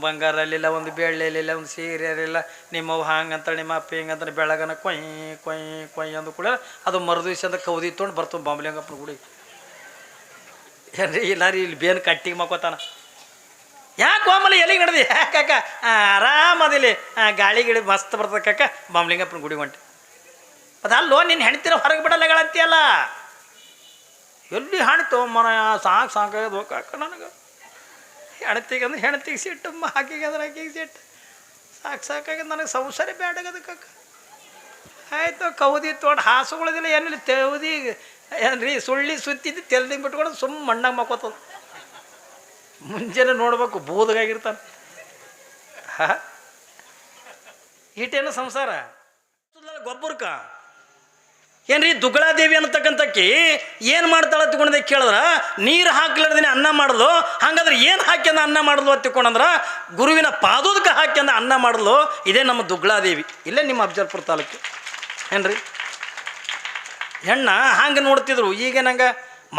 ಬಂಗಾರ ಅಲ್ಲಿಲ್ಲ, ಒಂದು ಬೆಳ್ಳಿ ಇರಲಿಲ್ಲ, ಒಂದು ಸೀರೆ ಇರಲಿಲ್ಲ. ನಿಮ್ಮವು ಹಂಗಂತ ನಿಮ್ಮ ಅಪ್ಪ ಹಿಂಗಂತ ಬೆಳಗನ ಕೊಯ್ ಕೊಯ್ ಕೊಯ್ ಅಂದು ಕೂಡ ಅದು ಮರುದಿವ್ಸ ಅಂತ ಕೌದಿ ತೊಗೊಂಡು ಬರ್ತವೆ ಬಾಂಬ್ಲಿಂಗಪ್ಪನ ಗುಡಿ. ಏನ್ರಿ ಇಲ್ಲಾರಿ ಇಲ್ಲಿ ಬೇನ್ ಕಟ್ಟಿಗೆ ಮಕ್ಕೋತಾನ. ಯಾಕೆ ಆಮೇಲೆ ಎಲ್ಲಿಗೆ ನಡೆದಿ? ಯಾಕಾಕ ಆರಾಮದಿಲ್ಲಿ ಗಾಳಿ ಗಿಳಿ ಮಸ್ತ್ ಬರ್ತದೆ ಕಾಕ ಬಾಂಬ್ಲಿಂಗಪ್ಪನ ಗುಡಿ ಹೊಂಟೆ. ಅದಲ್ಲೋ ನಿನ್ನ ಹೆಣ್ತಿರ ಹೊರಗೆ ಬಿಡಲ್ಲಗಳಂತೀಯಲ್ಲ. ಎಲ್ಲಿ ಹೆಣ್ತು ಮನ ಸಾಕು ಸಾಕಾಗದು ಕಾಕ ನನಗೆ. ಹೆಣ್ತಿಗೆ ಅಂದ್ರೆ ಹೆಣ್ತಿಗೆ ಸಿಟ್ಟು, ಆಕಿಗೆ ಅಂದ್ರೆ ಆಕಿಗೆ ಸಿಟ್ಟು. ಸಾಕಾಗದು ನನಗೆ ಸಂಸಾರ ಬ್ಯಾಡಾಗದು ಕಾಕ. ಆಯಿತು ಕೌದಿ ತೊಗೊಂಡು ಹಾಸುಗಳದಿಲ್ಲ ಏನಿಲ್ಲ, ತೆವದಿ ಏನ್ರಿ ಸುಳ್ಳಿ ಸುತ್ತಿದ್ದು ತೆಲ್ದಿ ಬಿಟ್ಕೊಂಡು ಸುಮ್ಮ ಮಣ್ಣಾಗ ಮಕ್ಕೋತದ. ಮುಂಜಾನೆ ನೋಡ್ಬೇಕು ಬೂದಗಾಗಿರ್ತಾನೆ. ಈಟೇನು ಸಂಸಾರ ಗೊಬ್ಬರಕ್ಕ ಏನ್ರಿ ದುಗ್ಗಳಾದೇವಿ ಅನ್ನತಕ್ಕಂಥಕ್ಕಿ ಏನು ಮಾಡ್ತಾಳೆ ತಿಳ್ಕೊಂಡೆ ಕೇಳಿದ್ರ, ನೀರು ಹಾಕ್ಲಾರ್ದಿನ ಅನ್ನ ಮಾಡಿದ್ಲು. ಹಂಗಾದ್ರೆ ಏನು ಹಾಕ್ಯಂದ ಅನ್ನ ಮಾಡಿದ್ಲು ಅಂತ ತಿಳ್ಕೊಂಡ್ರ ಗುರುವಿನ ಪಾದೋದಕ್ಕೆ ಹಾಕ್ಯಂದ ಅನ್ನ ಮಾಡಿದ್ಲು. ಇದೇ ನಮ್ಮ ದುಗ್ಗಳಾದೇವಿ, ಇಲ್ಲೇ ನಿಮ್ಮ ಅಫಜಲ್ಪುರ ತಾಲೂಕು. ಏನ್ರಿ ಹೆಣ್ಣ ಹಂಗೆ ನೋಡ್ತಿದ್ರು. ಈಗ ನಂಗೆ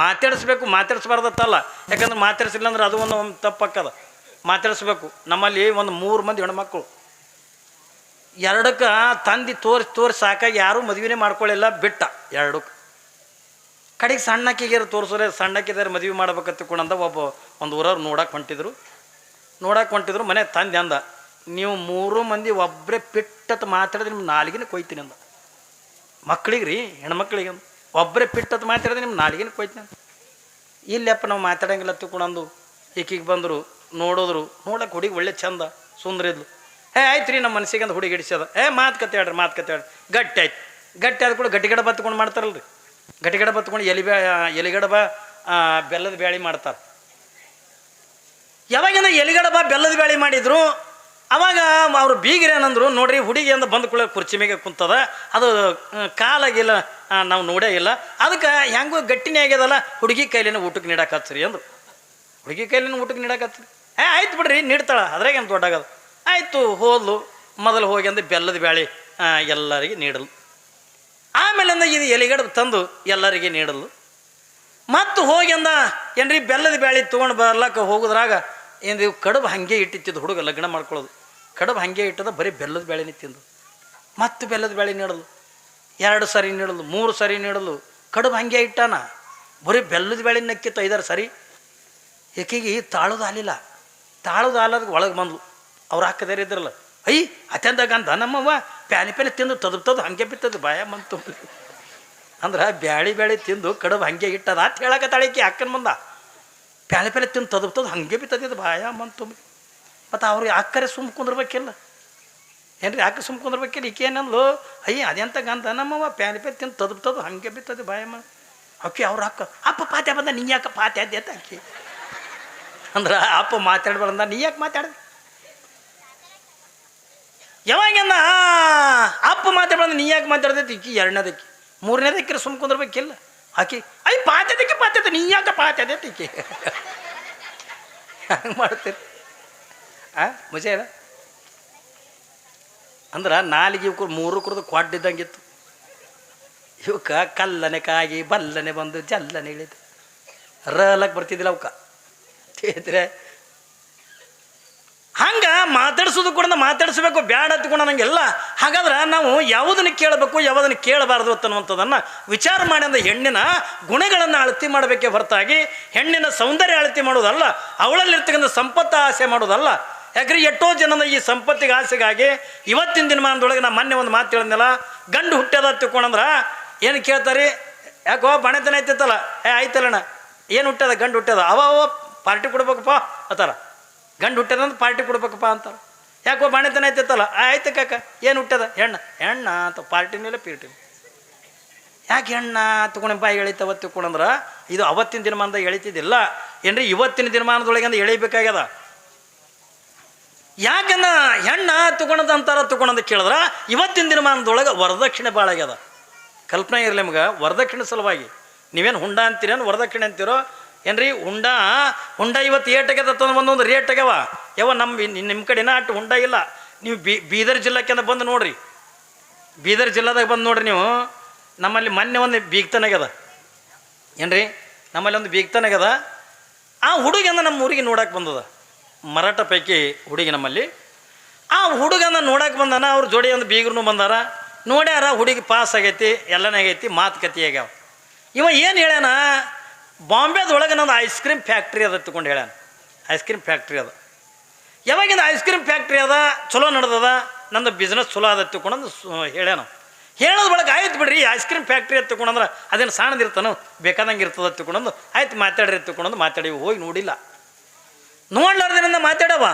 ಮಾತಾಡಿಸ್ಬೇಕು, ಮಾತಾಡಿಸ್ಬಾರ್ದತ್ತಲ್ಲ. ಯಾಕಂದ್ರೆ ಮಾತಾಡಿಸಿಲ್ಲ ಅಂದ್ರೆ ಅದು ಒಂದು ತಪ್ಪಕ್ಕದ. ಮಾತಾಡಿಸ್ಬೇಕು. ನಮ್ಮಲ್ಲಿ ಒಂದು 3 ಮಂದಿ ಹೆಣ್ಮಕ್ಳು, 2ಕ್ಕೆ ತಂದು ತೋರಿಸಿ ಸಾಕಾಗಿ ಯಾರೂ ಮದುವೆನೇ ಮಾಡ್ಕೊಳ್ಳಿಲ್ಲ, ಬಿಟ್ಟ 2ಕ್ಕೆ. ಕಡೆಗೆ ಸಣ್ಣಕ್ಕಿಗೆ ತೋರಿಸೋರೆ, ಸಣ್ಣಕ್ಕಿದ್ದಾರೆ ಮದುವೆ ಮಾಡ್ಬೇಕಂತ ತಿಳ್ಕೊಂಡಂದ ಒಂದು ಊರವ್ರು ನೋಡಕ್ಕೆ ಹೊಂಟಿದ್ರು. ಮನೆ ತಂದೆ ಅಂದ, ನೀವು 3 ಮಂದಿ ಒಬ್ಬರೇ ಪಿಟ್ಟತ್ ಮಾತಾಡಿದ್ರೆ ನಿಮ್ಮ ನಾಲಿಗೆನೇ ಕೊಯ್ತೀನಿ ಅಂದ. ಮಕ್ಳಿಗೆ ರೀ, ಹೆಣ್ಮಕ್ಳಿಗೆ ಅಂದ, ಒಬ್ಬರೇ ಪಿಟ್ಟತ್ ಮಾತಾಡಿದ್ರೆ ನಿಮ್ಮ ನಾಲಿಗೆನೇ ಕೊಯ್ತೀನಿ ಅಂತ. ಇಲ್ಲಪ್ಪ ನಾವು ಮಾತಾಡಂಗಿಲ್ಲ ತಿಳ್ಕೊಂಡಂದು ಈಕಿಗೆ ಬಂದರು, ನೋಡಕ್ಕೆ ಹುಡುಗಿ ಒಳ್ಳೆ ಚಂದ ಸುಂದರ ಇದ್ಲು. ಆಯ್ತು ರೀ, ನಮ್ಮ ಮನಸ್ಸಿಗೆ ಅಂತ ಹುಡುಗಿ ಹಿಡಿಸ್ಯದ. ಮಾತುಕತೆ ಹೇಳ್ರಿ. ಗಟ್ಟಿ ಆಯ್ತು. ಗಟ್ಟಿ ಆದ ಕೂಡ ಗಟ್ಟಿಗಡ ಬತ್ಕೊಂಡು ಮಾಡ್ತಾರಲ್ರಿ. ಗಟ್ಟಿಗಡ ಬತ್ಕೊಂಡು ಎಲಿಗಡಬ ಬೆಲ್ಲದ ಬ್ಯಾಳಿ ಮಾಡ್ತಾರೆ. ಯಾವಾಗಿಂದ ಎಲಿಗಡಬ ಬೆಲ್ಲದ ಬ್ಯಾಳಿ ಮಾಡಿದ್ರು ಅವಾಗ ಅವರು ಬೀಗರೇನಂದ್ರು, ನೋಡ್ರಿ ಹುಡುಗಿ ಅಂದ ಬಂದು ಕೂಡ ಕುರ್ಚಿ ಮೇಲೆ ಕುಂತದ, ಅದು ಕಾಲಾಗಿಲ್ಲ, ನಾವು ನೋಡೇ ಇಲ್ಲ, ಅದಕ್ಕೆ ಹೆಂಗೂ ಗಟ್ಟಿನೇ ಆಗ್ಯದಲ್ಲ, ಹುಡುಗಿ ಕೈಲಿನ ಊಟಕ್ಕೆ ನೀಡಕ್ಕೆ ಹಚ್ಚ್ರಿ ಅಂದರು. ಹುಡುಗಿ ಕೈಲಿನ ಊಟಕ್ಕೆ ನೀಡಕ್ಕೆ ಹಚ್ಚ್ರಿ. ಆಯ್ತು ಬಿಡ್ರಿ, ನೀಡ್ತಾಳೆ, ಅದ್ರಾಗೇನು ದೊಡ್ಡಾಗದು. ಆಯಿತು ಹೋದ್ಲು. ಮೊದಲು ಹೋಗಿ ಅಂದ್ರೆ ಬೆಲ್ಲದ ಬ್ಯಾಳಿ ಎಲ್ಲರಿಗೆ ನೀಡಲು. ಆಮೇಲಿಂದ ಇದು ಎಲಿಗಡ ತಂದು ಎಲ್ಲರಿಗೆ ನೀಡಲು. ಮತ್ತು ಹೋಗಿ ಅಂದ ಏನ್ರಿ ಬೆಲ್ಲದ ಬ್ಯಾಳಿ ತೊಗೊಂಡು ಬರ್ಲಕ್ಕೆ ಹೋಗೋದ್ರಾಗ ಏನು ಕಡುಬು ಹಾಗೆ ಇಟ್ಟಿದ್ದು ಹುಡುಗ ಲಗ್ನ ಮಾಡ್ಕೊಳ್ಳೋದು. ಕಡುಬು ಹಾಗೆ ಇಟ್ಟದ, ಬರೀ ಬೆಲ್ಲದ ಬ್ಯಾಳಿನೇ ತಿಂದು. ಮತ್ತು ಬೆಲ್ಲದ ಬ್ಯಾಳಿ ನೀಡಲು, 2 ಸರಿ ನೀಡಲು, 3 ಸರಿ ನೀಡಲು. ಕಡುಬು ಹಾಗೆ ಇಟ್ಟಾನ, ಬರೀ ಬೆಲ್ಲದ ಬ್ಯಾಳಿ ನಕ್ಕಿತ್ತು 5-6 ಸರಿ. ಏಕೆಗೆ ತಾಳೋದು ಆಲಿಲ್ಲ. ತಾಳೋದು ಆಲದ ಒಳಗೆ ಬಂದ್ಲು. ಅವ್ರು ಹಾಕದೇರಿ ಇದ್ರಲ್ಲ, ಅತ್ಯಂತ ಗಂಧ ನಮ್ಮವ್ವ ಪ್ಯಾನಿ ತಿಂದು ತದು ಹಾಗೆ ಬಿತ್ತದು ಬಾಯ ಬಂತು ಅಂದ್ರೆ ಬ್ಯಾಳಿ ತಿಂದು ಕಡುಬು ಹಾಗೆ ಇಟ್ಟದ ಅಂತ ಹೇಳಕತ್ತಾಳಿಕೆ ಅಕ್ಕನ ಮುಂದ. ಪ್ಯಾಲೆ ತಿಂದು ತದು ಹಾಗೆ ಬಿತ್ತದಿದ್ದು ಬಾಯ ಬಂತು. ಮತ್ತು ಅವ್ರಿಗೆ ಅಕ್ಕರೆ ಸುಮ್ಮ ಕುಂದ್ರಬೇಕಿಲ್ಲ ಏನ್ರಿ, ಅಕ್ಕ ಸುಮ್ಮ ಕುಂದ್ರಬೇಕಿಲ್ಲ. ಈಕೆ ಏನಂದ್ಲು, ಅದೆಂತ ಗಂಧ ನಮ್ಮವ್ವ ಪ್ಯಾನಿ ತಿಂದು ತದು ಹಾಗೆ ಬಿತ್ತದು ಬಾಯಮ್ಮ. ಓಕೆ ಅವ್ರ ಅಪ್ಪ ಪಾತ್ಯ ಬಂದ, ನೀ ಯಾಕೆ ಪಾತ್ಯ ಅದ್ದೆ ಅಂತ ಅಕ್ಕಿ ಅಂದ್ರೆ ಅಪ್ಪ ಮಾತಾಡ್ಬಾರ್ದ, ನೀ ಯಾಕೆ ಮಾತಾಡ್ದೆ? ಯಾವಾಗಿಂದ ಅಪ್ಪ ಮಾತಾಡ್ಬಾರ್ದು, ನೀ ಯಾಕೆ ಮಾತಾಡ್ದೈತಿ? ಈಕಿ 2ನೇದಕ್ಕಿ 3ನೇದಕ್ಕಿರ ಸುಮ್ಮ ಕುಂದ್ರಬೇಕಿಲ್ಲ. ಆಕಿ ಪಾತ್ಯದಕ್ಕೆ ನೀ ಯಾಕೆ ಪಾತ್ಯದೈತಿ ಈಕಿ ಹಂಗೆ ಮಾಡ್ತೀರಿ. ಮುಜೇನ ಅಂದ್ರೆ ನಾಲಿಗೆ ಇವ್ಕು 3 ಕುಡ್ದು ಕೊಡ್ಡಿದ್ದಂಗಿತ್ತು. ಇವಕ್ಕೆ ಕಲ್ಲನೆ ಕಾಗಿ ಬಲ್ಲನೆ ಬಂದು ಜಲ್ಲನೆ ಇಳಿದು ರಲಕ್ಕೆ ಬರ್ತಿದ್ದಿಲ್ಲ ಅವಕ್ಕ ತಿದ್ರೆ. ಹಂಗೆ ಮಾತಾಡ್ಸೋದು ಕೂಡ ಮಾತಾಡಿಸ್ಬೇಕು, ಬ್ಯಾಡ ಹತ್ಕೊಂಡು ನಂಗೆಲ್ಲ. ಹಾಗಾದ್ರೆ ನಾವು ಯಾವುದನ್ನು ಕೇಳಬೇಕು, ಯಾವುದನ್ನು ಕೇಳಬಾರ್ದು ಅನ್ನುವಂಥದ್ದನ್ನು ವಿಚಾರ ಮಾಡಿ ಅಂದ ಹೆಣ್ಣಿನ ಗುಣಗಳನ್ನು ಅಳತಿ ಮಾಡಬೇಕೇ ಹೊರತಾಗಿ ಹೆಣ್ಣಿನ ಸೌಂದರ್ಯ ಅಳತಿ ಮಾಡೋದಲ್ಲ, ಅವಳಲ್ಲಿರ್ತಕ್ಕಂಥ ಸಂಪತ್ತು ಆಸೆ ಮಾಡೋದಲ್ಲ. ಯಾಕ್ರಿ ಎಷ್ಟೋ ಜನದ ಈ ಸಂಪತ್ತಿಗೆ ಆಸೆಗಾಗಿ ಇವತ್ತಿನ ದಿನಮಾನದೊಳಗೆ ನಾ ಮೊನ್ನೆ ಒಂದು ಮಾತು ಹೇಳಿದ್ನಲ್ಲ, ಗಂಡು ಹುಟ್ಟ್ಯದ ತಿಳ್ಕೊಂಡ್ರೆ ಏನು ಕೇಳ್ತಾರೆ, ಯಾಕೋ ಬಣತನ ಐತಿತ್ತಲ್ಲ, ಆಯ್ತಲ್ಲಣ್ಣ ಏನು ಹುಟ್ಟ್ಯದ, ಗಂಡು ಹುಟ್ಟ್ಯದ, ಅವ ಪಾರ್ಟಿ ಕೊಡ್ಬೇಕಪ್ಪ ಅಂತಾರ. ಗಂಡು ಹುಟ್ಟ್ಯದಂತ ಪಾರ್ಟಿ ಕೊಡ್ಬೇಕಪ್ಪ ಅಂತಾರೆ. ಯಾಕೋ ಬಾಣೆತನ ಐತಿತ್ತಲ್ಲ, ಆಯ್ತು ಕಾಕ ಏನು ಹುಟ್ಟ್ಯದ, ಹೆಣ್ಣ ಅಂತ ಪಾರ್ಟಿ ಮೇಲೆ ಪೀರ್ಟಿ. ಯಾಕೆ ಹೆಣ್ಣ ತಗೊಂಡು ಬಾಯಿ ಎಳಿತವ ತಿಳ್ಕೊಂಡ್ರೆ ಇದು ಅವತ್ತಿನ ದಿನಮಾನದಾಗ ಎಳಿತಿದ್ದಿಲ್ಲ ಏನ್ರಿ, ಇವತ್ತಿನ ದಿನಮಾನದೊಳಗೆ ಅಂದ್ರೆ ಎಳಿಬೇಕಾಗ್ಯದ. ಯಾಕಂದ ಹೆಣ್ಣ ತಗೊಂಡದಂತಾರ ತಗೊಂಡಂತ ಕೇಳಿದ್ರೆ ಇವತ್ತಿನ ದಿನಮಾನದೊಳಗೆ ವರದಕ್ಷಿಣೆ ಭಾಳ ಆಗ್ಯದ. ಕಲ್ಪನೆ ಇರಲಿ ನಮ್ಗೆ, ವರದಕ್ಷಿಣೆ ಸಲುವಾಗಿ ನೀವೇನು ಹುಂಡ ಅಂತೀರೇನು ವರದಕ್ಷಿಣೆ ಅಂತೀರೋ ಏನ್ರಿ? ಹುಂಡ ಇವತ್ತು ಏಟಾಗ್ಯದ ಒಂದೊಂದು ರೇಟ್ ಆಗ್ಯಾವ. ನಿಮ್ಮ ಕಡೆನ ಅಷ್ಟು ಹುಂಡ ಇಲ್ಲ. ನೀವು ಬೀದರ್ ಜಿಲ್ಲಾಕ್ಕೆ ಬಂದು ನೋಡ್ರಿ, ಬೀದರ್ ಜಿಲ್ಲಾದಾಗ ಬಂದು ನೋಡ್ರಿ ನೀವು. ನಮ್ಮಲ್ಲಿ ಮೊನ್ನೆ ಒಂದು ಬೀಗ್ತನಾಗ್ಯದ ಏನ್ರಿ, ನಮ್ಮಲ್ಲಿ ಒಂದು ಬೀಗ್ತನಾಗ್ಯದ. ಆ ಹುಡುಗಿಂದ ನಮ್ಮ ಊರಿಗೆ ನೋಡಕ್ಕೆ ಬಂದದ. ಮರಾಠ ಪೈಕಿ ಹುಡುಗಿ ನಮ್ಮಲ್ಲಿ. ಆ ಹುಡುಗನ ನೋಡಕ್ಕೆ ಬಂದಾನ, ಅವ್ರ ಜೋಡಿ ಒಂದು ಬೀಗರು ಬಂದಾರ, ನೋಡ್ಯಾರ ಹುಡುಗಿ ಪಾಸ್ ಆಗೈತಿ, ಎಲ್ಲನೇ ಆಗೈತಿ, ಮಾತುಕತೆ ಆಗ್ಯಾವ. ಇವ ಏನು ಹೇಳ್ಯಾನ, ಬಾಂಬೆದೊಳಗೆ ನಂದು ಐಸ್ ಕ್ರೀಮ್ ಫ್ಯಾಕ್ಟ್ರಿ ಅದ ತಿಳ್ಕೊಂಡು ಹೇಳ್ಯಾನ. ಐಸ್ ಕ್ರೀಮ್ ಫ್ಯಾಕ್ಟ್ರಿ ಅದ, ಯಾವಾಗಿಂದ ಐಸ್ ಕ್ರೀಮ್ ಫ್ಯಾಕ್ಟ್ರಿ ಅದ, ಚಲೋ ನಡೆದದ, ನಂದು ಬಿಸ್ನೆಸ್ ಚಲೋ ಅದ ತಿಳ್ಕೊಂಡಂದು ಹೇಳ್ಯಾನ. ಹೇಳೋದು ಬಳಕ ಆಯ್ತು ಬಿಡ್ರಿ, ಐಸ್ ಕ್ರೀಮ್ ಫ್ಯಾಕ್ಟ್ರಿ ಅಂತ ತಿಳ್ಕೊಂಡ್ರೆ ಅದೇನು ಸಣ್ಣದಿರ್ತಾನೋ ಬೇಕಾದಂಗೆ ಇರ್ತದೆ ತಿಳ್ಕೊಂಡಂದು ಆಯ್ತು ಮಾತಾಡ್ರಿ ತಿಳ್ಕೊಂಡಂದು ಮಾತಾಡಿ ಹೋಗಿ ನೋಡಿಲ್ಲ. ನೋಡ್ಲಾರ್ದಿನಿಂದ ಮಾತಾಡವ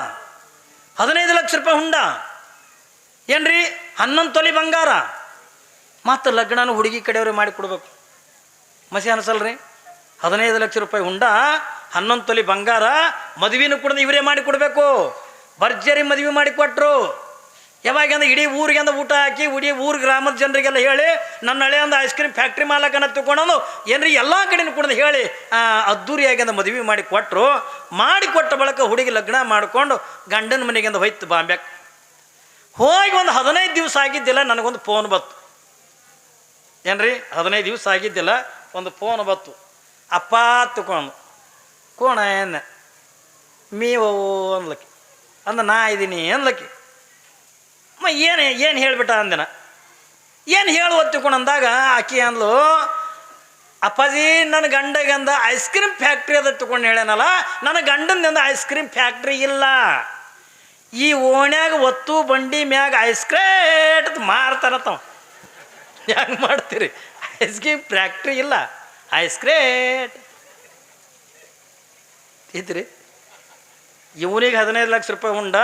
15 ಲಕ್ಷ ರೂಪಾಯಿ ಹುಂಡ ಏನ್ರಿ, 11 ತೊಲಿ ಬಂಗಾರ, ಮತ್ತು ಲಗ್ನನೂ ಹುಡುಗಿ ಕಡೆಯವ್ರಿಗೆ ಮಾಡಿ ಕೊಡ್ಬೇಕು. ಮಸಿ ಅನಿಸಲ್ರಿ? 15 ಲಕ್ಷ ರೂಪಾಯಿ ಹುಂಡ, 11 ತೊಲಿ ಬಂಗಾರ, ಮದುವೆನೂ ಕೂಡ ಇವರೇ ಮಾಡಿ ಕೊಡಬೇಕು. ಭರ್ಜರಿ ಮದುವೆ ಮಾಡಿ ಕೊಟ್ಟರು. ಯಾವಾಗಂದ್ರೆ ಇಡೀ ಊರಿಗೆ ಅಂದ ಊಟ ಹಾಕಿ ಇಡೀ ಊರು ಗ್ರಾಮದ ಜನರಿಗೆಲ್ಲ ಹೇಳಿ ನನ್ನ ಹಳೆ ಅಂದ ಐಸ್ ಕ್ರೀಮ್ ಫ್ಯಾಕ್ಟ್ರಿ ಮಾಲಕನ ತಿಳ್ಕೊಂಡು ಏನ್ರಿ ಎಲ್ಲ ಕಡೆನೂ ಕೂಡ ಹೇಳಿ ಅದ್ದೂರಿಯಾಗಿ ಅಂದ ಮದುವೆ ಮಾಡಿ ಕೊಟ್ಟರು. ಮಾಡಿಕೊಟ್ಟ ಬಳಿಕ ಹುಡುಗಿ ಲಗ್ನ ಮಾಡಿಕೊಂಡು ಗಂಡನ ಮನೆಗೆ ಅಂದ ಹೋಯ್ತು ಬಾಂಬ್ಯಾಕ್. ಹೋಗಿ ಒಂದು 15 ದಿವಸ ಆಗಿದ್ದಿಲ್ಲ, ನನಗೊಂದು ಫೋನ್ ಬತ್ತು. ಏನ್ರಿ 15 ದಿವಸ ಆಗಿದ್ದಿಲ್ಲ, ಒಂದು ಫೋನ್ ಬತ್ತು. ಅಪ್ಪ ತಗೊಂಡು ಕೋಣ ಏನ ಮೀವು ಅನ್ಲಕ್ಕಿ ಅಂದ, ನಾ ಇದ್ದೀನಿ ಅನ್ಲಕ್ಕಿ. ಏನು ಹೇಳಿಬಿಟ್ಟ ಅಂದಿನ, ಏನು ಹೇಳು ತಿಳ್ಕೊಂಡು ಅಂದಾಗ ಆಕಿ ಅಂದ್ಲು, ಅಪ್ಪಾಜಿ ನನ್ನ ಗಂಡಗಂದ ಐಸ್ ಕ್ರೀಮ್ ಫ್ಯಾಕ್ಟ್ರಿ ಅದ ತಿಳ್ಕೊಂಡು ಹೇಳ್ಯಾನಲ್ಲ, ನನ್ನ ಗಂಡಂದಿಂದ ಐಸ್ ಕ್ರೀಮ್ ಫ್ಯಾಕ್ಟ್ರಿ ಇಲ್ಲ. ಈ ಓಣ್ಯಾಗ ಒತ್ತು ಬಂಡಿ ಮ್ಯಾಗ ಐಸ್ ಕ್ರೇಟ್ ಮಾರ್ತಾನತ್ತವ. ಹೆಂಗೆ ಮಾಡ್ತೀರಿ? ಐಸ್ ಕ್ರೀಮ್ ಫ್ಯಾಕ್ಟ್ರಿ ಇಲ್ಲ, ಐಸ್ ಕ್ರೇಟ್ ಐತ್ರಿ. ಇವನಿಗೆ 15 ಲಕ್ಷ ರೂಪಾಯಿ ಹುಂಡ,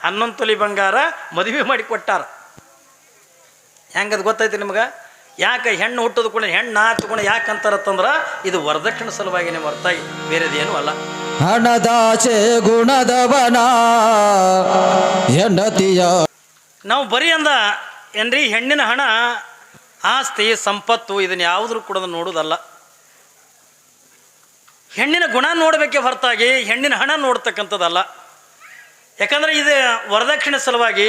11 ತೊಲಿ ಬಂಗಾರ, ಮದುವೆ ಮಾಡಿ ಕೊಟ್ಟಾರ. ಹೆಂಗದು ಗೊತ್ತೈತಿ ನಿಮ್ಗೆ? ಯಾಕೆ ಹೆಣ್ಣು ಹುಟ್ಟೋದು ಕೂಡ ಹೆಣ್ಣು ಹತ್ಕೊಂಡು ಯಾಕೆ ಅಂತಾರತ್ತಂದ್ರೆ ಇದು ವರದಕ್ಷಿಣೆ ಸಲುವಾಗಿನೇ ಹೊರತಾಗಿ ಬೇರೆದೇನು ಅಲ್ಲ. ಹಣದಾಚೆ ಗುಣದವನ ಹೆಂಡತಿಯ ನಾವು ಬರೀ ಅಂದ ಏನ್ರಿ ಹೆಣ್ಣಿನ ಹಣ, ಆಸ್ತಿ, ಸಂಪತ್ತು ಇದನ್ನು ಯಾವುದ್ರೂ ಕೂಡ ನೋಡೋದಲ್ಲ. ಹೆಣ್ಣಿನ ಗುಣ ನೋಡಬೇಕೆ ಹೊರತಾಗಿ ಹೆಣ್ಣಿನ ಹಣ ನೋಡ್ತಕ್ಕಂಥದ್ದಲ್ಲ. ಯಾಕಂದರೆ ಇದು ವರದಕ್ಷಿಣೆ ಸಲುವಾಗಿ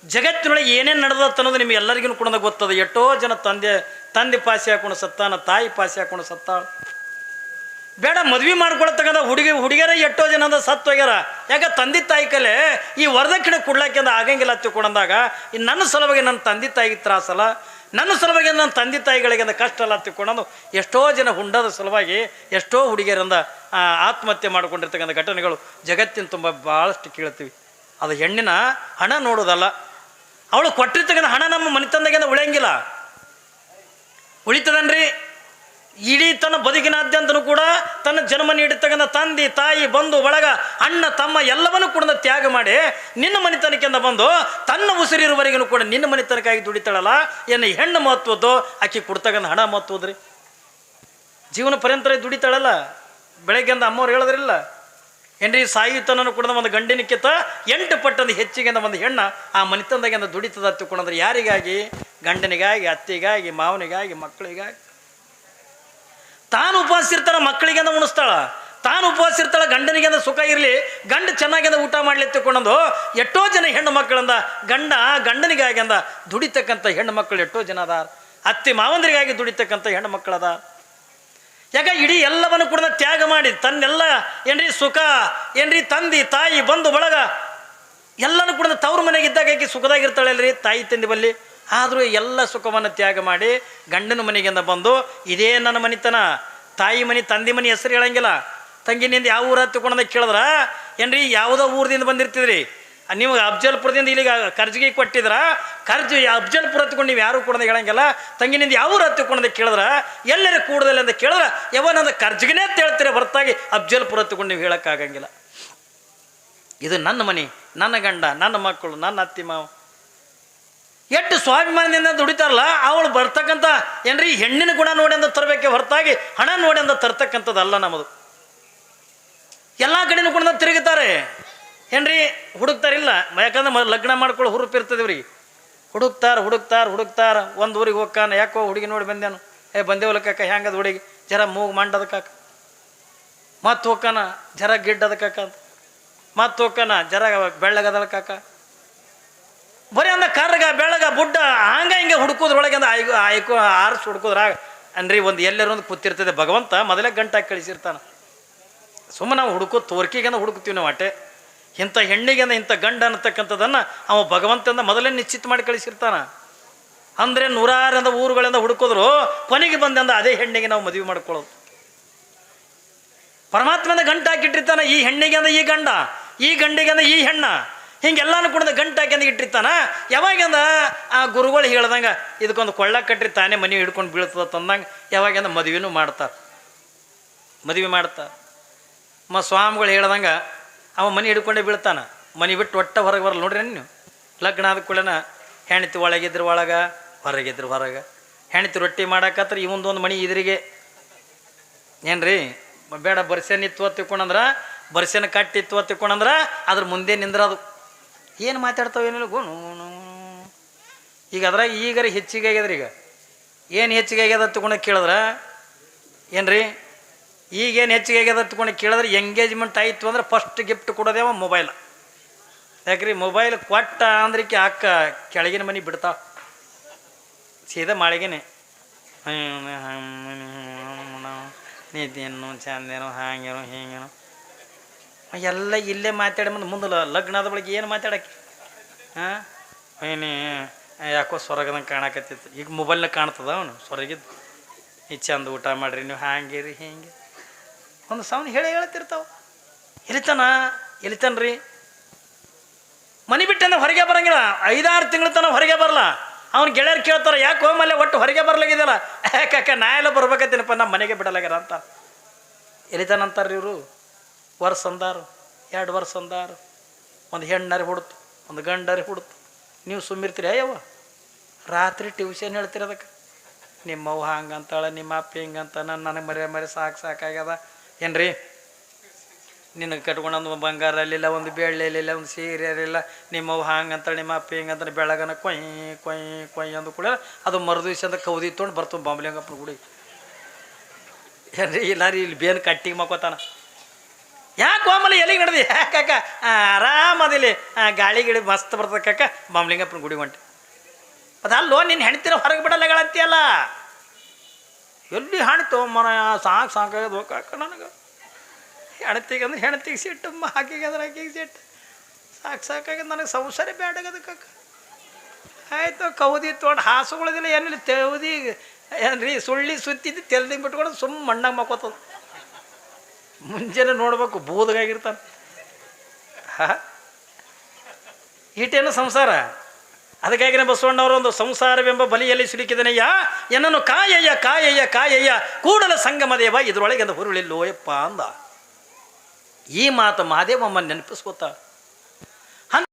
ಜಗತ್ತಿನೊಳಗೆ ಏನೇನು ನಡೆದತ್ತ ಅನ್ನೋದು ನಿಮಗೆ ಎಲ್ಲರಿಗೂ ಕೂಡ ಗೊತ್ತದ. ಎಷ್ಟೋ ಜನ ತಂದೆ ಪಾಸಿ ಹಾಕೊಂಡು ಸತ್ತಾನ, ತಾಯಿ ಪಾಸಿ ಹಾಕೊಂಡು ಸತ್ತಾಳ. ಬೇಡ ಮದ್ವೆ ಮಾಡ್ಕೊಳತಕ್ಕಂಥ ಹುಡುಗಿಯರ ಎಷ್ಟೋ ಜನ ಅಂದ ಸತ್ತು ಹೋಗ್ಯಾರ. ಯಾಕೆ ತಂದೆ ತಾಯಿ ಕಲೆ ಈ ವರದಕ್ಷಿಣೆ ಕೊಡ್ಲಾಕೆ ಅಂದ ಆಗಂಗಿಲ್ಲ ತಿಳ್ಕೊಂಡಂದಾಗ ಇನ್ನು ನನ್ನ ಸಲುವಾಗಿ ನನ್ನ ತಂದೆ ತಾಯಿಗೆ ತ್ರಾಸಲ್ಲ, ನನ್ನ ಸಲುವಾಗಿ ನನ್ನ ತಂದೆ ತಾಯಿಗಳಿಗೆ ಅಂದ ಕಷ್ಟ ಅಲ್ಲ ತಿಳ್ಕೊಂಡು ಎಷ್ಟೋ ಜನ ಹುಂಡದ ಸಲುವಾಗಿ ಎಷ್ಟೋ ಹುಡುಗಿಯರಿಂದ ಆತ್ಮಹತ್ಯೆ ಮಾಡ್ಕೊಂಡಿರ್ತಕ್ಕಂಥ ಘಟನೆಗಳು ಜಗತ್ತಿನ ತುಂಬ ಭಾಳಷ್ಟು ಕೇಳ್ತೀವಿ. ಅದು ಹೆಣ್ಣಿನ ಹಣ ನೋಡೋದಲ್ಲ. ಅವಳು ಕೊಟ್ಟಿರ್ತಕ್ಕಂಥ ಹಣ ನಮ್ಮ ಮನೆತಂದಾಗಿಂದ ಉಳಿಯಂಗಿಲ್ಲ. ಉಳಿತದನ್ರಿ ಇಡೀ ತನ್ನ ಬದುಕಿನಾದ್ಯಂತನೂ ಕೂಡ ತನ್ನ ಜನ್ಮ ನೀಡಿರ್ತಕ್ಕಂಥ ತಂದೆ ತಾಯಿ ಬಂಧು ಬಳಗ ಅಣ್ಣ ತಮ್ಮ ಎಲ್ಲವನ್ನೂ ಕೂಡ ತ್ಯಾಗ ಮಾಡಿ ನಿನ್ನ ಮನೆತನಕ್ಕಿಂದ ಬಂದು ತನ್ನ ಉಸಿರಿರುವವರೆಗೂ ಕೂಡ ನಿನ್ನ ಮನೆತನಕ್ಕಾಗಿ ದುಡಿತಾಳಲ್ಲ, ಏನು ಹೆಣ್ಣು ಮಹತ್ವದ್ದು, ಆಕೆ ಕೊಡ್ತಕ್ಕಂಥ ಹಣ ಮಹತ್ವದ್ರಿ. ಜೀವನ ಪರ್ಯಂತರ ದುಡಿತಾಳಲ್ಲ. ಬೆಳಗ್ಗೆಂದ ಅಮ್ಮವ್ರು ಹೇಳಿದ್ರಿಲ್ಲ ಏನ್ರಿ, ಸಾಯುತನೂ ಕೂಡ ಒಂದು ಗಂಡಿನಕ್ಕಿಂತ 8 ಪಟ್ಟಂದು ಹೆಚ್ಚಿಗೆ ಒಂದು ಹೆಣ್ಣ ಆ ಮನೆತನದಾಗಿಂದ ದುಡಿತದ ತಿಳ್ಕೊಂಡ್ರೆ ಯಾರಿಗಾಗಿ? ಗಂಡನಿಗಾಗಿ, ಅತ್ತಿಗಾಗಿ, ಮಾವನಿಗಾಗಿ, ಮಕ್ಕಳಿಗಾಗಿ. ತಾನು ಉಪವಾಸ ಇರ್ತಾಳ, ಮಕ್ಕಳಿಗೆ ಅಂದ ಉಣಿಸ್ತಾಳ. ತಾನು ಉಪವಾಸ ಇರ್ತಾಳ, ಗಂಡನಿಗೆ ಅಂದ ಸುಖ ಇರಲಿ, ಗಂಡ ಚೆನ್ನಾಗಿಂದ ಊಟ ಮಾಡ್ಲಿ ತಿಳ್ಕೊಂಡಂದು ಎಷ್ಟೋ ಜನ ಹೆಣ್ಣು ಮಕ್ಕಳಿಂದ ಗಂಡನಿಗಾಗಿ ಅಂದ ದುಡಿತಕ್ಕಂಥ ಹೆಣ್ಣು ಮಕ್ಕಳು ಎಷ್ಟೋ ಜನ ಅದಾರ. ಅತ್ತಿ ಮಾವಂದ್ರಿಗಾಗಿ ದುಡಿತಕ್ಕಂಥ ಹೆಣ್ಣು ಮಕ್ಕಳದ. ಯಾಕೆ ಇಡೀ ಎಲ್ಲವನ್ನು ಕೂಡ ತ್ಯಾಗ ಮಾಡಿ ತನ್ನೆಲ್ಲ ಏನ್ರಿ ಸುಖ ಏನ್ರಿ ತಂದೆ ತಾಯಿ ಬಂಧು ಬಳಗ ಎಲ್ಲನೂ ಕೂಡ ತವ್ರ ಮನೆಗೆ ಇದ್ದಾಗ ಆಕೆ ಸುಖದಾಗಿರ್ತಾಳಲ್ರಿ ತಾಯಿ ತಂದೆ ಬಲ್ಲಿ. ಆದರೂ ಎಲ್ಲ ಸುಖವನ್ನು ತ್ಯಾಗ ಮಾಡಿ ಗಂಡನ ಮನೆಗಿಂದ ಬಂದು ಇದೇ ನನ್ನ ಮನಿತನ, ತಾಯಿ ಮನೆ ತಂದೆ ಮನೆ ಹೆಸರು ಹೇಳಂಗಿಲ್ಲ. ತಂಗಿನಿಂದ ಯಾವ ಊರ ತಿಳ್ಕೊಂಡ ಕೇಳಿದ್ರ ಏನ್ರಿ ಯಾವುದೋ ಊರದಿಂದ ಬಂದಿರ್ತಿದ್ರಿ ನೀವು, ಅಫ್ಜಲ್ಪುರದಿಂದ ಇಲ್ಲಿಗೆ ಕರ್ಜಿಗೆ ಕೊಟ್ಟಿದ್ರ, ಅಫ್ಜಲ್ಪುರ ಹತ್ಕೊಂಡು ನೀವು ಯಾರು ಕೂಡ ಹೇಳಂಗಿಲ್ಲ. ತಂಗಿನಿಂದ ಯಾವ ಊರು ಹತ್ತಿಕೊಂಡ ಕೇಳಿದ್ರ ಎಲ್ಲರೂ ಕೂಡದಲ್ಲಿ ಅಂತ ಕೇಳಿದ್ರೆ ಯಾವನಂದ ಕರ್ಜಿಗೆನೇ ಅಂತ ಹೇಳ್ತೀರ ಹೊರತಾಗಿ ಅಫ್ಜಲ್ಪುರ ಹತ್ಕೊಂಡು ನೀವು ಹೇಳೋಕ್ಕಾಗಂಗಿಲ್ಲ. ಇದು ನನ್ನ ಮನೆ, ನನ್ನ ಗಂಡ, ನನ್ನ ಮಕ್ಕಳು, ನನ್ನ ಅತ್ತಿ ಮಾವ ಎಷ್ಟು ಸ್ವಾಭಿಮಾನದಿಂದ ದುಡಿತಾರಲ್ಲ. ಅವಳು ಬರ್ತಕ್ಕಂಥ ಏನ್ರಿ ಹೆಣ್ಣಿನ ಗುಣ ನೋಡಿ ಅಂತ ತರಬೇಕೆ ಹೊರತಾಗಿ ಹಣ ನೋಡಿ ಅಂತ ತರ್ತಕ್ಕಂಥದ್ದಲ್ಲ ನಮ್ಮದು. ಎಲ್ಲ ಕಡೆನೂ ಕೂಡ ತಿರುಗುತ್ತಾರೆ ಏನ್ರಿ, ಹುಡುಕ್ತಾರಿಲ್ಲ. ಯಾಕಂದ್ರೆ ಲಗ್ನ ಮಾಡ್ಕೊಳ್ಳೋ ಹುರುಪು ಇರ್ತದೇವ್ರಿಗೆ. ಹುಡುಕ್ತಾರ ಒಂದು ಊರಿಗೆ ಹೋಗ್ಕಾನ, ಯಾಕೋ ಹುಡುಗಿ ನೋಡಿ ಬಂದೇನು, ಬಂದೇವಲ್ಲ ಕಾಕ, ಹೆಂಗದ ಹುಡುಗಿ ಜರ ಮೂಗು ಮಂಡದ ಕಾಕ, ಮತ್ತು ಹೋಗ್ಕಾನ ಜರ ಗಿಡ್ಡದ ಕಾಕ ಅಂತ, ಮತ್ತು ಹೋಗ್ಕಾನ ಜರ ಬೆಳ್ಳಗದಳ ಕಾಕ. ಬರೀ ಅಂದ ಕರ್ರಗ ಬೆಳಗ ಬುಡ್ಡ ಹಿಂಗೆ ಹುಡುಕೋದ್ರೊಳಗೆ ಅಂದ ಆಯ್ಕೋ ಆರಿಸಿ ಹುಡುಕೋದ್ರಾಗ ಅನ್ರಿ ಒಂದು ಎಲ್ಲರೊಂದು ಕೂತಿರ್ತದೆ. ಭಗವಂತ ಮೊದಲೇ ಗಂಟಾಗಿ ಕಳಿಸಿರ್ತಾನೆ. ಸುಮ್ಮನೆ ನಾವು ಹುಡುಕೋ ತೋರ್ಕಿಗೆ ಹುಡುಕ್ತೀವಿ ನಾವು ಅಟ್ಟೆ. ಇಂಥ ಹೆಣ್ಣಿಗೆ ಇಂಥ ಗಂಡ ಅನ್ನತಕ್ಕಂಥದ್ದನ್ನು ಅವ ಭಗವಂತನ ಮೊದಲೇ ನಿಶ್ಚಿತ ಮಾಡಿ ಕಳಿಸಿರ್ತಾನ. ಅಂದರೆ ನೂರಾರಿಂದ ಊರುಗಳಿಂದ ಹುಡುಕಿದ್ರು ಕೊನೆಗೆ ಬಂದಂದ ಅದೇ ಹೆಣ್ಣಿಗೆ ನಾವು ಮದುವೆ ಮಾಡ್ಕೊಳ್ಳೋದು. ಪರಮಾತ್ಮನ ಗಂಟು ಹಾಕಿಟ್ಟಿರ್ತಾನೆ. ಈ ಹೆಣ್ಣಿಗೆ ಅಂದ ಈ ಗಂಡ, ಈ ಗಂಡಿಗೆ ಅಂದ ಈ ಹೆಣ್ಣ, ಹಿಂಗೆಲ್ಲಾನು ಕೂಡ ಗಂಟು ಹಾಕಿ ಇಟ್ಟಿರ್ತಾನ. ಯಾವಾಗಂದ ಆ ಗುರುಗಳು ಹೇಳ್ದಂಗೆ ಇದಕ್ಕೊಂದು ಕೊಳ್ಳ ಕಟ್ರಿ ತಾನೇ ಮನೆ ಹಿಡ್ಕೊಂಡು ಬೀಳ್ತದ ತಂದಂಗೆ ಯಾವಾಗಂದ ಮದುವೆನೂ ಮಾಡ್ತಾರೆ. ಮದುವೆ ಮಾಡ್ತಾರೆ. ಸ್ವಾಮಿಗಳು ಹೇಳ್ದಂಗೆ ಅವ ಮನೆ ಹಿಡ್ಕೊಂಡೇ ಬೀಳ್ತಾನ. ಮನೆ ಬಿಟ್ಟು ಒಟ್ಟ ಹೊರಗೆ ಬರಲ್ಲ. ನೋಡ್ರಿ ನೀವು ಲಗ್ನ ಆದ ಕೂಡನ ಹೆಣ್ತಿ ಒಳಗಿದ್ರು ಒಳಗೆ, ಹೊರಗಿದ್ರು ಹೊರಗೆ. ಹೆಣ್ತಿ ರೊಟ್ಟಿ ಮಾಡಾಕತ್ರ ಇವೊಂದೊಂದು ಮನೆ ಇದ್ರಿಗೆ ಏನ್ರಿ ಬೇಡ ಬರ್ಸೆನ ಇತ್ತು ತಿಕ್ಕೊಂಡಂದ್ರೆ ಬರ್ಸೆನ ಕಟ್ಟಿತ್ತು ತಿಕ್ಕೊಂಡಂದ್ರೆ ಅದ್ರ ಮುಂದೆ ನಿಂದ್ರದು ಏನು ಮಾತಾಡ್ತಾವೆ ಏನಿಲ್ಲ ಗುಣು. ಈಗ ಅದ್ರಾಗ ಈಗಾರ ಹೆಚ್ಚಿಗೆ ಆಗ್ಯದ್ರಿ. ಈಗ ಏನು ಹೆಚ್ಚಿಗೆ ಆಗ್ಯದ ತಿಳ್ಕೊಂಡು ಕೇಳಿದ್ರೆ ಏನ್ರಿ ಈಗೇನು ಹೆಚ್ಚಿಗೆ ಆಗ್ಯದ ತಿಳ್ಕೊಂಡು ಕೇಳಿದ್ರೆ ಎಂಗೇಜ್ಮೆಂಟ್ ಆಯಿತು ಅಂದ್ರೆ ಫಸ್ಟ್ ಗಿಫ್ಟ್ ಕೊಡೋದೇವ ಮೊಬೈಲ್. ಯಾಕ್ರಿ ಮೊಬೈಲ್ ಕೊಟ್ಟ ಅಂದ್ರಿಕೆ ಅಕ್ಕ ಕೆಳಗಿನ ಮನೆ ಬಿಡ್ತಾವ, ಸೀದಾ ಮಾಳಿಗೆನೆ ನೀದೇನು ಚಂದೇನೋ ಹಾಗೇನೋ ಹೀಗೇನೋ ಎಲ್ಲ ಇಲ್ಲೇ ಮಾತಾಡಿ ಮುಂದೆ ಲಗ್ನದ ಬಳಿಗೆ ಏನು ಮಾತಾಡಕ್ಕೆ ಹಾಂ ಏನೇ ಯಾಕೋ ಸ್ವರ್ಗದಂಗೆ ಕಾಣಕತ್ತಿತ್ತು. ಈಗ ಮೊಬೈಲ್ನಾಗ ಕಾಣ್ತದ ಅವನು ಸ್ವರ್ಗಿದ್ದು. ಈ ಚಂದ ಊಟ ಮಾಡಿರಿ ನೀವು ಹಾಂಗಿರಿ ಹಿಂಗೆ ಒಂದು ಸೌಂಡ್ ಹೇಳ್ತಿರ್ತಾವ. ಎಲಿತಾನ್ರಿ ಮನೆ ಬಿಟ್ಟಂದ್ರೆ ಹೊರಗೆ ಬರಂಗಿಲ್ಲ. 5-6 ತಿಂಗಳ ತನಕ ಹೊರಗೆ ಬರಲ್ಲ. ಅವ್ನು ಗೆಳೆಯರು ಕೇಳ್ತಾರೆ ಯಾಕೆ ಹೋಮಲ್ಲೇ ಒಟ್ಟು ಹೊರಗೆ ಬರ್ಲಾಗಿದೆಯಲ್ಲ. ಯಾಕೆ ನಾ ಎಲ್ಲ ಬರ್ಬೇಕತ್ತೀನಪ್ಪ ನಮ್ಮ ಮನೆಗೆ ಬಿಡಲಾಗ್ಯಾರ ಅಂತ ಎಲಿತಾನಂತಾರ್ರಿ ಇವರು. ವರ್ಷ ಅಂದಾರು 2 ವರ್ಷ ಅಂದಾರು. ಒಂದು ಹೆಣ್ಣಾರಿ ಹುಡ್ತು, ಒಂದು ಗಂಡಾರಿ ಹುಡ್ತು. ನೀವು ಸುಮ್ಮಿರ್ತೀರಿ ಅಯ್ಯವ್ವ. ರಾತ್ರಿ ಟ್ಯೂಷನ್ ಹೇಳ್ತೀರಿ ಅದಕ್ಕೆ. ನಿಮ್ಮವ್ವ ಹಂಗಂತಾಳೆ, ನಿಮ್ಮ ಅಪ್ಪ ಹಿಂಗಂತ ನನಗೆ ಮರೆ ಸಾಕಾಗ್ಯದ ಏನ್ರಿ. ನಿನಗೆ ಕಟ್ಕೊಂಡೊಂದು ಬಂಗಾರ ಅಲ್ಲಿಲ್ಲ, ಒಂದು ಬೆಳ್ಳಿ ಅಲ್ಲಿಲ್ಲ, ಒಂದು ಸೀರೆ ಅಲ್ಲಿಲ್ಲ. ನಿಮ್ಮವ್ವ ಹಂಗಂತಾಳೆ, ನಿಮ್ಮ ಅಪ್ಪ ಹಿಂಗಂತಾಳೆ. ಬೆಳಗನ ಕೊಯ್ ಅಂದು ಕೂಡ ಅದು ಮರುದಿವ್ಸ ಅಂತ ಕೌದಿ ತೊಗೊಂಡು ಬರ್ತೀವಿ ಬಾಂಬ್ಲಿಂಗಪ್ಪನ ಗುಡಿ ಏನ್ರಿ. ಇಲ್ಲಾರಿ ಇಲ್ಲಿ ಬೇನ್ ಕಟ್ಟಿಗೆ ಮಕ್ಕೋತಾನ. ಯಾಕೆ ಹೋಮಲ್ಲಿ ಎಲ್ಲಿಗೆ ನಡೆದಿ ಯಾಕಾಕ ಆರಾಮದಿಲ್ಲಿ ಗಾಳಿ ಗಿಳಿ ಮಸ್ತ್ ಬರ್ತದೆ ಕಾಕ ಬಾಂಬ್ಲಿಂಗಪ್ಪನ ಗುಡಿ ಹೊಂಟೆ. ಅದಲ್ಲೋ ನಿನ್ನ ಹೆಣ್ತಿರ ಹೊರಗೆ ಬಿಡಲ್ಲಗಳಂತೀಯಲ್ಲ. ಎಲ್ಲಿ ಹಾಣ್ತು ಮನ ಸಾಕಾಗದು ಕಾಕ ನನಗೆ. ಹೆಣ್ತಿಗೆ ಅಂದ್ರೆ ಹೆಣ್ತಿಗೆ ಸಿಟ್ಟು, ಆಕೆಗೆ ಅಂದ್ರೆ ಆಕೆಗೆ ಸಿಟ್ಟು. ಸಾಕಾಗದು ನನಗೆ ಸಂಸಾರ ಬೇಡಾಗದು ಕಾಕ. ಆಯಿತು ಕೌದಿ ತೊಗೊಂಡು ಹಾಸುಗಳದಿಲ್ಲ ಏನಿಲ್ಲ ತೆವದಿ ಏನ್ರಿ ಸುಳ್ಳಿ ಸುತ್ತಿದ್ದು ತೆಲ್ದಿ ಬಿಟ್ಕೊಂಡು ಸುಮ್ಮ ಮಣ್ಣಾಗ ಮಕ್ಕೋತದ. ಮುಂಜಾನೆ ನೋಡ್ಬೇಕು ಬೂದಗಾಗಿರ್ತಾನೆ. ಈಟೇನು ಸಂಸಾರ. ಅದಕ್ಕಾಗಿನೇ ಬಸವಣ್ಣವರು ಒಂದು ಸಂಸಾರವೆಂಬ ಬಲಿಯಲ್ಲಿ ಸಿಲುಕಿದನಯ್ಯ ಎನ್ನನ್ನು ಕಾಯಯ್ಯ ಕೂಡಲ ಸಂಗಮ ದೇವ ಇದರೊಳಗೆ ಹುರುಳಿಲ್ಲೋಯಪ್ಪ ಅಂದ. ಈ ಮಾತು ಮಹಾದೇವಮ್ಮ ನೆನಪಿಸ್ಕೋತ